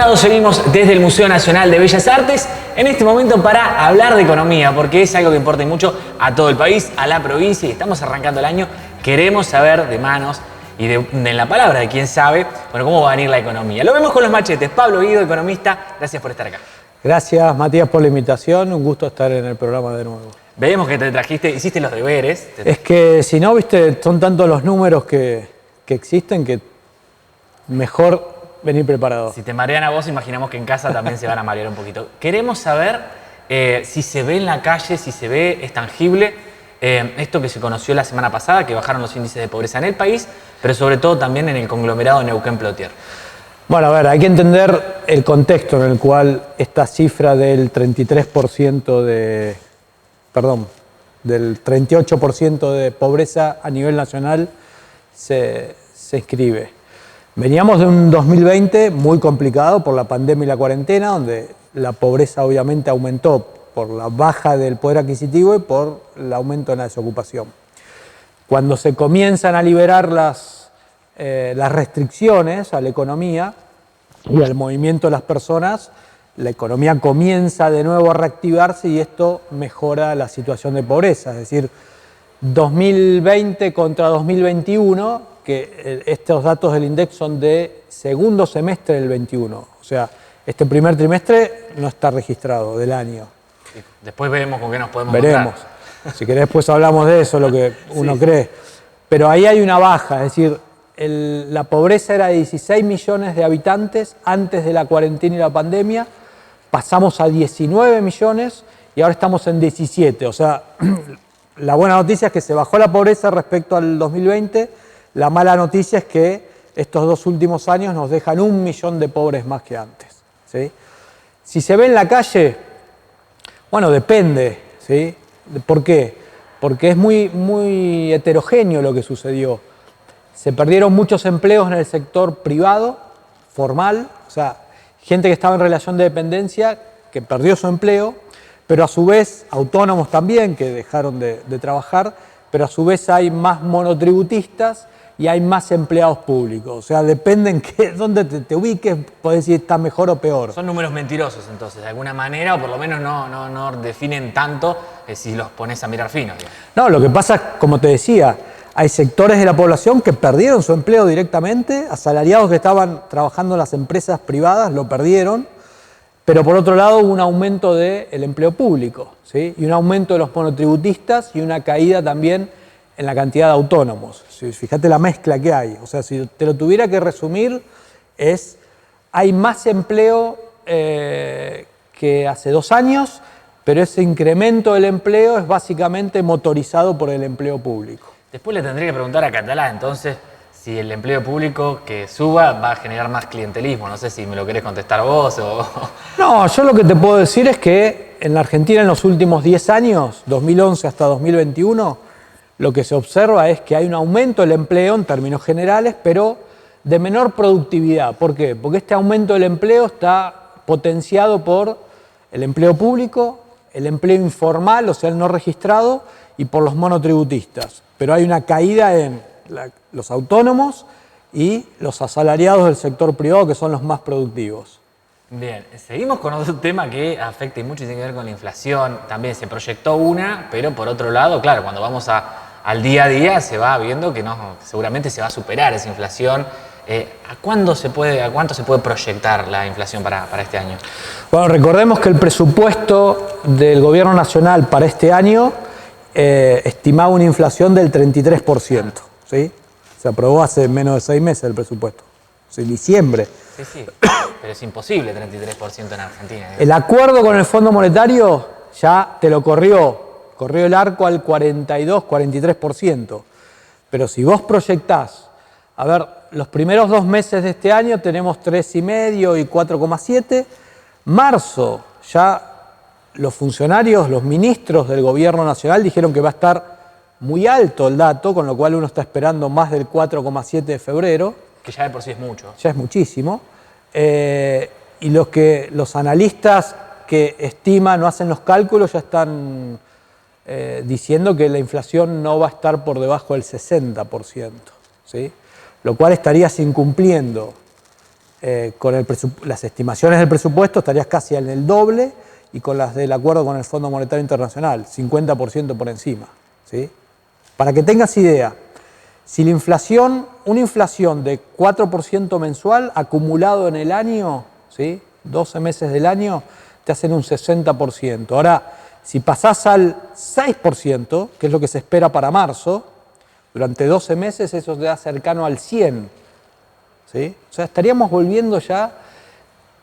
conectados seguimos desde el Museo Nacional de Bellas Artes en este momento para hablar de economía, porque es algo que importa mucho a todo el país, a la provincia, y estamos arrancando el año. Queremos saber de manos y de la palabra de quién sabe, bueno, cómo va a venir la economía. Lo vemos con los machetes. Pablo Guido, economista, gracias por estar acá. Gracias, Matías, por la invitación. Un gusto estar en el programa de nuevo. Veíamos que te trajiste, hiciste los deberes. Es que si no, viste, son tantos los números que existen que mejor venir preparado. Si te marean a vos, imaginamos que en casa también se van a marear un poquito. Queremos saber si se ve en la calle, si se ve, es tangible, esto que se conoció la semana pasada, que bajaron los índices de pobreza en el país, pero sobre todo también en el conglomerado de Neuquén-Plotier. Bueno, a ver, hay que entender el contexto en el cual esta cifra del 33% del 38% de pobreza a nivel nacional se inscribe. Veníamos de un 2020 muy complicado por la pandemia y la cuarentena, donde la pobreza obviamente aumentó por la baja del poder adquisitivo y por el aumento en la desocupación. Cuando se comienzan a liberar las restricciones a la economía y al movimiento de las personas, la economía comienza de nuevo a reactivarse y esto mejora la situación de pobreza. Es decir, 2020 contra 2021, que estos datos del INDEC son de segundo semestre del 21. O sea, este primer trimestre no está registrado del año. Después veremos con qué nos podemos Veremos. encontrar. Si querés, después hablamos de eso, lo que uno cree. Pero ahí hay una baja, es decir, la pobreza era de 16 millones de habitantes antes de la cuarentena y la pandemia, pasamos a 19 millones y ahora estamos en 17. O sea, la buena noticia es que se bajó la pobreza respecto al 2020, la mala noticia es que estos dos últimos años nos dejan 1 millón de pobres más que antes, ¿sí? Si se ve en la calle, bueno, depende, ¿sí? ¿Por qué? Porque es muy heterogéneo lo que sucedió. Se perdieron muchos empleos en el sector privado, formal, o sea, gente que estaba en relación de dependencia, que perdió su empleo, pero a su vez, autónomos también, que dejaron de trabajar, pero a su vez hay más monotributistas y hay más empleados públicos. O sea, depende en dónde te ubiques, podés decir está mejor o peor. Son números mentirosos, entonces, de alguna manera, o por lo menos no definen tanto si los pones a mirar fino. Digamos. No, lo que pasa es, como te decía, hay sectores de la población que perdieron su empleo directamente, asalariados que estaban trabajando en las empresas privadas lo perdieron, pero por otro lado hubo un aumento del empleo público, ¿sí? Y un aumento de los monotributistas y una caída también en la cantidad de autónomos. Fíjate la mezcla que hay. O sea, si te lo tuviera que resumir, hay más empleo que hace 2 años, pero ese incremento del empleo es básicamente motorizado por el empleo público. Después le tendría que preguntar a Catalá, entonces, si el empleo público que suba va a generar más clientelismo. No sé si me lo querés contestar vos o... No, yo lo que te puedo decir es que en la Argentina en los últimos 10 años, 2011 hasta 2021, lo que se observa es que hay un aumento del empleo en términos generales, pero de menor productividad. ¿Por qué? Porque este aumento del empleo está potenciado por el empleo público, el empleo informal, o sea, el no registrado, y por los monotributistas. Pero hay una caída en los autónomos y los asalariados del sector privado, que son los más productivos. Bien, seguimos con otro tema que afecta y mucho y tiene que ver con la inflación. También se proyectó una, pero por otro lado, claro, cuando vamos al día a día se va viendo que seguramente se va a superar esa inflación. ¿A cuánto se puede proyectar la inflación para este año? Bueno, recordemos que el presupuesto del Gobierno Nacional para este año estimaba una inflación del 33%, ¿sí? Se aprobó hace menos de 6 meses el presupuesto, en diciembre. Sí, pero es imposible 33% en Argentina. El acuerdo con el Fondo Monetario ya te lo corrió el arco al 42, 43%. Pero si vos proyectás, a ver, los primeros 2 meses de este año tenemos 3,5 y 4,7. Marzo ya los funcionarios, los ministros del Gobierno Nacional dijeron que va a estar muy alto el dato, con lo cual uno está esperando más del 4,7 de febrero. Que ya de por sí es mucho. Ya es muchísimo. Y los analistas que estiman o hacen los cálculos ya están diciendo que la inflación no va a estar por debajo del 60%, ¿sí? Lo cual estarías incumpliendo con las estimaciones del presupuesto estarías casi en el doble, y con las del acuerdo con el Fondo Monetario Internacional, 50% por encima, ¿sí? Para que tengas idea, si una inflación de 4% mensual acumulado en el año, ¿sí? 12 meses del año, te hacen un 60%. Ahora, si pasás al 6%, que es lo que se espera para marzo, durante 12 meses eso te da cercano al 100%. ¿Sí? O sea, estaríamos volviendo ya,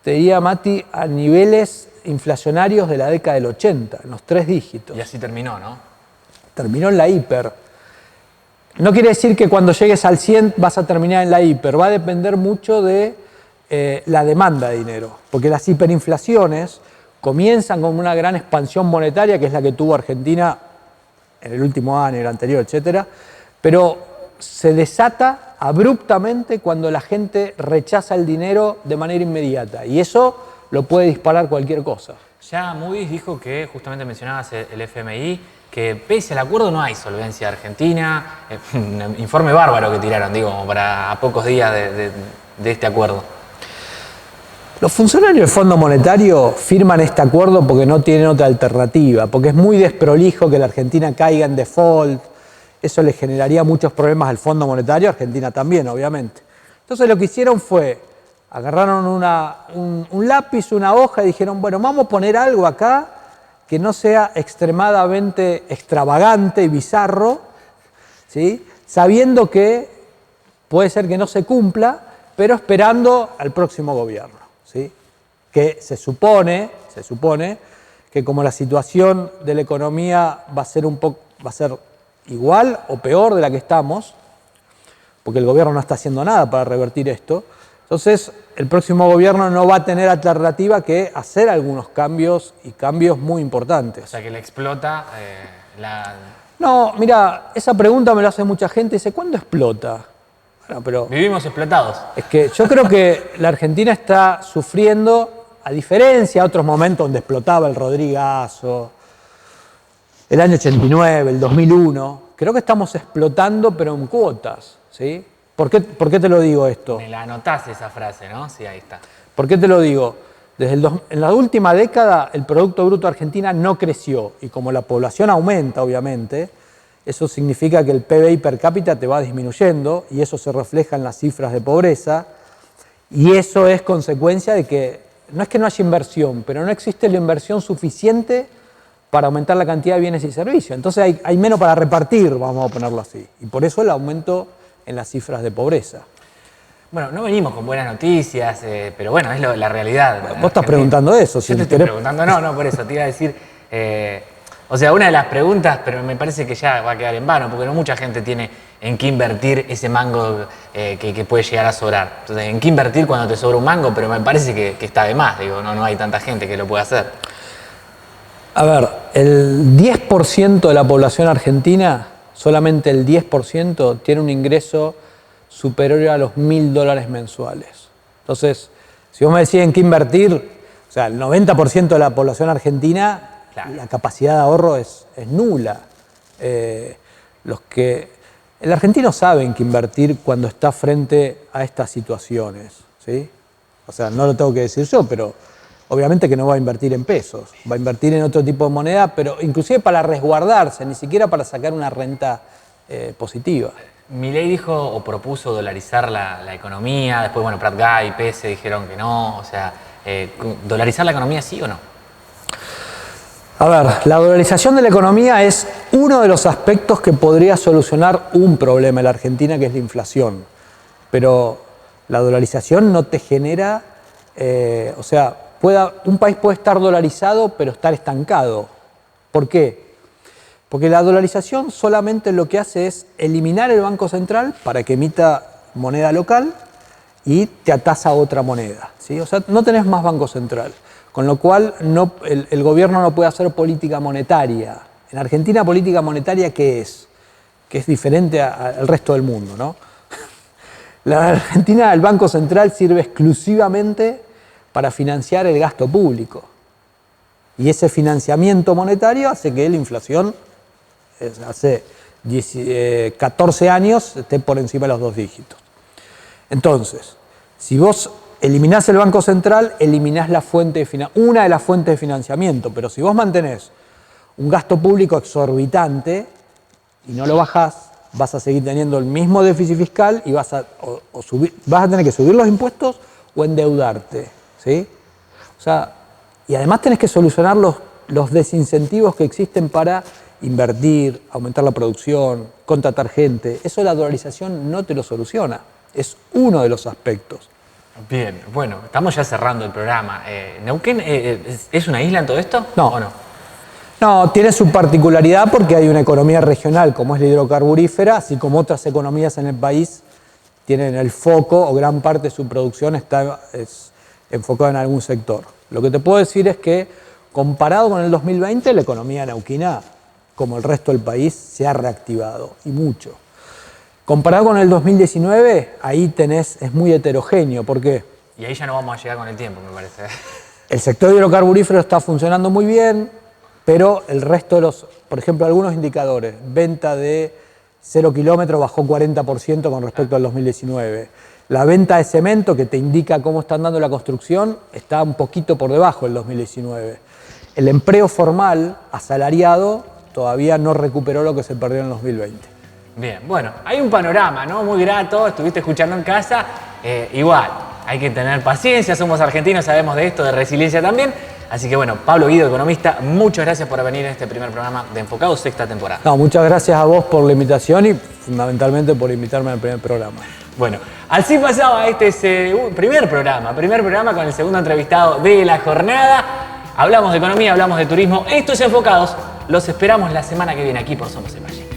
te diría Mati, a niveles inflacionarios de la década del 80, en los 3 dígitos. Y así terminó, ¿no? Terminó en la hiper. No quiere decir que cuando llegues al 100 vas a terminar en la hiper, va a depender mucho de la demanda de dinero, porque las hiperinflaciones comienzan con una gran expansión monetaria, que es la que tuvo Argentina en el último año, el anterior, etcétera, pero se desata abruptamente cuando la gente rechaza el dinero de manera inmediata, y eso lo puede disparar cualquier cosa. Ya Moody's dijo que, justamente mencionabas el FMI, que pese al acuerdo no hay solvencia de Argentina. Un informe bárbaro que tiraron, digo, como para a pocos días de este acuerdo. Los funcionarios del Fondo Monetario firman este acuerdo porque no tienen otra alternativa, porque es muy desprolijo que la Argentina caiga en default. Eso le generaría muchos problemas al Fondo Monetario, Argentina también, obviamente. Entonces lo que hicieron fue, agarraron un lápiz, una hoja y dijeron, bueno, vamos a poner algo acá que no sea extremadamente extravagante y bizarro, ¿sí? Sabiendo que puede ser que no se cumpla, pero esperando al próximo gobierno, ¿sí? Que se supone que como la situación de la economía va a ser igual o peor de la que estamos, porque el gobierno no está haciendo nada para revertir esto, entonces el próximo gobierno no va a tener alternativa que hacer algunos cambios, y cambios muy importantes. O sea, que le explota No, mira, esa pregunta me la hace mucha gente, dice, ¿cuándo explota? Bueno, pero vivimos explotados. es que yo creo que la Argentina está sufriendo, a diferencia de otros momentos donde explotaba el Rodrigazo, el año 89, el 2001, creo que estamos explotando, pero en cuotas, ¿sí? ¿Por qué te lo digo esto? Me la anotás esa frase, ¿no? Sí, ahí está. ¿Por qué te lo digo? En la última década el Producto Bruto Argentina no creció, y como la población aumenta, obviamente, eso significa que el PBI per cápita te va disminuyendo, y eso se refleja en las cifras de pobreza, y eso es consecuencia de que no es que no haya inversión, pero no existe la inversión suficiente para aumentar la cantidad de bienes y servicios. Entonces hay menos para repartir, vamos a ponerlo así, y por eso el aumento en las cifras de pobreza. Bueno, no venimos con buenas noticias, pero bueno, es la realidad. Vos estás preguntando eso. Yo te estoy preguntando, no, por eso te iba a decir. O sea, una de las preguntas, pero me parece que ya va a quedar en vano, porque no mucha gente tiene en qué invertir ese mango que puede llegar a sobrar. Entonces, ¿en qué invertir cuando te sobra un mango? Pero me parece que está de más, digo, no hay tanta gente que lo pueda hacer. A ver, el 10% de la población argentina, solamente el 10% tiene un ingreso superior a los $1.000 mensuales. Entonces, si vos me decís en qué invertir, o sea, el 90% de la población argentina, claro, la capacidad de ahorro es nula. El argentino sabe en qué invertir cuando está frente a estas situaciones, ¿sí? O sea, no lo tengo que decir yo, pero obviamente que no va a invertir en pesos, va a invertir en otro tipo de moneda, pero inclusive para resguardarse, ni siquiera para sacar una renta positiva. Milei dijo o propuso dolarizar la economía, después, bueno, Prat Guy y PS dijeron que no, o sea, ¿dolarizar la economía sí o no? A ver, la dolarización de la economía es uno de los aspectos que podría solucionar un problema en la Argentina, que es la inflación. Pero la dolarización no te genera, o sea, un país puede estar dolarizado pero estar estancado. ¿Por qué? Porque la dolarización solamente lo que hace es eliminar el Banco Central para que emita moneda local y te atás a otra moneda, ¿sí? O sea, no tenés más Banco Central, con lo cual el gobierno no puede hacer política monetaria. En Argentina, política monetaria, ¿qué es? Que es diferente al resto del mundo, ¿no? La Argentina, el Banco Central sirve exclusivamente para financiar el gasto público. Y ese financiamiento monetario hace que la inflación hace 14 años esté por encima de los 2 dígitos. Entonces, si vos eliminás el Banco Central, eliminás la fuente una de las fuentes de financiamiento. Pero si vos mantenés un gasto público exorbitante y no lo bajás, vas a seguir teniendo el mismo déficit fiscal y vas a tener que subir los impuestos o endeudarte, ¿sí? O sea, y además tenés que solucionar los desincentivos que existen para invertir, aumentar la producción, contratar gente. Eso la dolarización no te lo soluciona. Es uno de los aspectos. Bien, bueno, estamos ya cerrando el programa. ¿Neuquén es una isla en todo esto? No. ¿O no? No, tiene su particularidad porque hay una economía regional como es la hidrocarburífera, así como otras economías en el país tienen el foco o gran parte de su producción es enfocada en algún sector. Lo que te puedo decir es que comparado con el 2020, la economía neuquina, como el resto del país, se ha reactivado y mucho. Comparado con el 2019, ahí es muy heterogéneo. ¿Por qué? Y ahí ya no vamos a llegar con el tiempo, me parece. El sector hidrocarburífero está funcionando muy bien, pero el resto de por ejemplo, algunos indicadores, venta de 0 kilómetros bajó 40% con respecto al 2019. La venta de cemento, que te indica cómo está andando la construcción, está un poquito por debajo del 2019. El empleo formal, asalariado, todavía no recuperó lo que se perdió en el 2020. Bien, bueno, hay un panorama, ¿no? Muy grato, estuviste escuchando en casa. Igual, hay que tener paciencia, somos argentinos, sabemos de esto, de resiliencia también. Así que bueno, Pablo Guido, economista, muchas gracias por venir en este primer programa de Enfocados, sexta temporada. No, muchas gracias a vos por la invitación y fundamentalmente por invitarme al primer programa. Bueno, así pasaba este primer programa con el segundo entrevistado de la jornada. Hablamos de economía, hablamos de turismo. Esto es Enfocados. Los esperamos la semana que viene aquí por Somos el Valle.